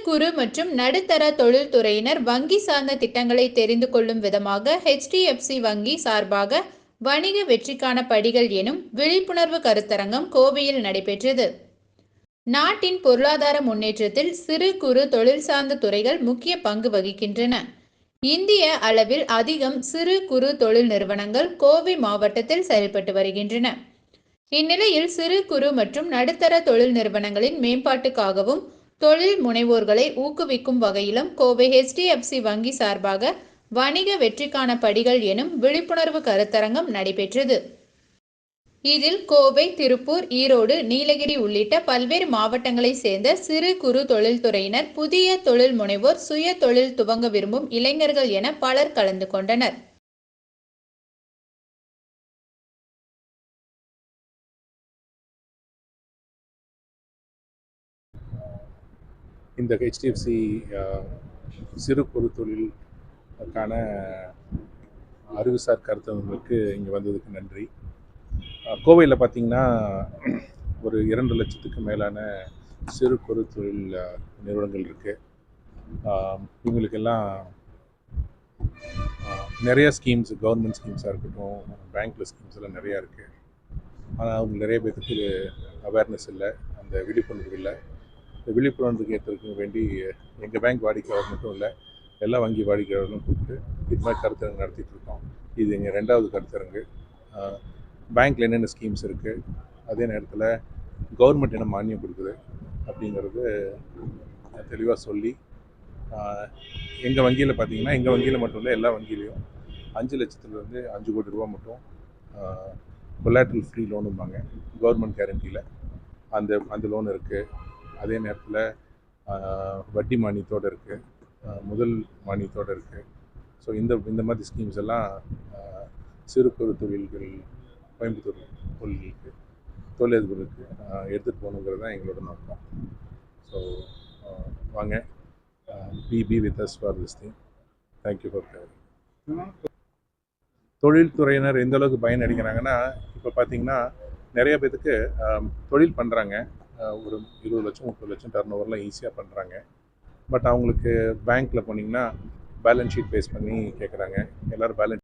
குறு மற்றும் நடுத்தர தொழில்துறையினர் வங்கி சார்ந்த திட்டங்களை தெரிந்து கொள்ளும் விதமாக HDFC வங்கி சார்பாக வணிக வெற்றிக்கான படிகள் எனும் விழிப்புணர்வு கருத்தரங்கம் கோவையில் நடைபெற்றது. நாட்டின் பொருளாதார முன்னேற்றத்தில் சிறு குறு தொழில் சார்ந்த துறைகள் முக்கிய பங்கு வகிக்கின்றன. இந்திய அளவில் அதிகம் சிறு குறு தொழில் நிறுவனங்கள் கோவை மாவட்டத்தில் செயல்பட்டு வருகின்றன. இந்நிலையில் சிறு குறு மற்றும் நடுத்தர தொழில் நிறுவனங்களின் மேம்பாட்டுக்காகவும் தொழில் முனைவோர்களை ஊக்குவிக்கும் வகையிலும் கோவை HDFC வங்கி சார்பாக வணிக வெற்றிக்கான படிகள் எனும் விழிப்புணர்வு கருத்தரங்கம் நடைபெற்றது. இதில் கோவை, திருப்பூர், ஈரோடு, நீலகிரி உள்ளிட்ட பல்வேறு மாவட்டங்களை சேர்ந்த சிறு குறு தொழில்துறையினர், புதிய தொழில் முனைவோர், சுய தொழில் துவங்க விரும்பும் இளைஞர்கள் என பலர் கலந்து கொண்டனர். இந்த HDFC சிறு குறு தொழிலுக்கான அறிவுசார் கருத்தரங்குக்கு இங்கே வந்ததுக்கு நன்றி. கோவையில் பார்த்திங்கன்னா ஒரு 2 லட்சத்துக்கு மேலான சிறு குறு தொழில் நிறுவனங்கள் இருக்குது. இவங்களுக்கெல்லாம் நிறைய ஸ்கீம்ஸ், கவர்மெண்ட் ஸ்கீம்ஸாக இருக்கட்டும், பேங்க்கில் ஸ்கீம்ஸ் எல்லாம் நிறையா இருக்குது. ஆனால் அவங்க நிறைய பேருக்கு அவேர்னஸ் இல்லை, அந்த விழிப்புணர்வு இல்லை. இந்த விழிப்புணர்வுக்கு ஏற்றதுக்கு வேண்டி எங்கள் பேங்க் வாடிக்கையாளர் மட்டும் இல்லை, எல்லா வங்கி வாடிக்கையாளர்களும் கூப்பிட்டு இது மாதிரி கருத்தரங்கு நடத்திட்டுருக்கோம். இது எங்கள் 2வது கருத்தரங்கு. பேங்க்கில் என்னென்ன ஸ்கீம்ஸ் இருக்குது, அதே நேரத்தில் கவர்மெண்ட் என்ன மானியம் கொடுக்குது அப்படிங்கிறது தெளிவாக சொல்லி, எங்கள் வங்கியில் பார்த்திங்கன்னா, எங்கள் வங்கியில் மட்டும் இல்லை, எல்லா வங்கியிலையும் 5 லட்சத்துலேருந்து 5 கோடி ரூபா மட்டும் கொலாட்ரல் ஃப்ரீ லோனும்பாங்க, கவர்மெண்ட் கேரண்டியில் அந்த லோன் இருக்குது. அதே நேரத்தில் வட்டி மானியத்தோடு இருக்குது, முதல் மானியத்தோடு இருக்குது. ஸோ இந்த மாதிரி ஸ்கீம்ஸ் எல்லாம் சிறு குறு தொழில்கள், கோயம்புத்தூர் தொழிலதிபர்களுக்கு எடுத்துகிட்டு போகணுங்கிறது தான் எங்களோட நோக்கம். ஸோ வாங்க, be with us for this thing. Thank you for covering. தொழில்துறையினர் எந்த அளவுக்கு பயன் அடைக்கிறாங்கன்னா, இப்போ பார்த்திங்கன்னா நிறைய பேருக்கு தொழில் பண்ணுறாங்க, ஒரு 20 லட்சம் 30 லட்சம் டர்ன் ஓவர்லாம் ஈஸியாக பண்ணுறாங்க. பட் அவங்களுக்கு பேங்க்கில் போனீங்கன்னா பேலன்ஸ் ஷீட் பேஸ் பண்ணி கேட்குறாங்க. எல்லோரும் பேலன்ஸ்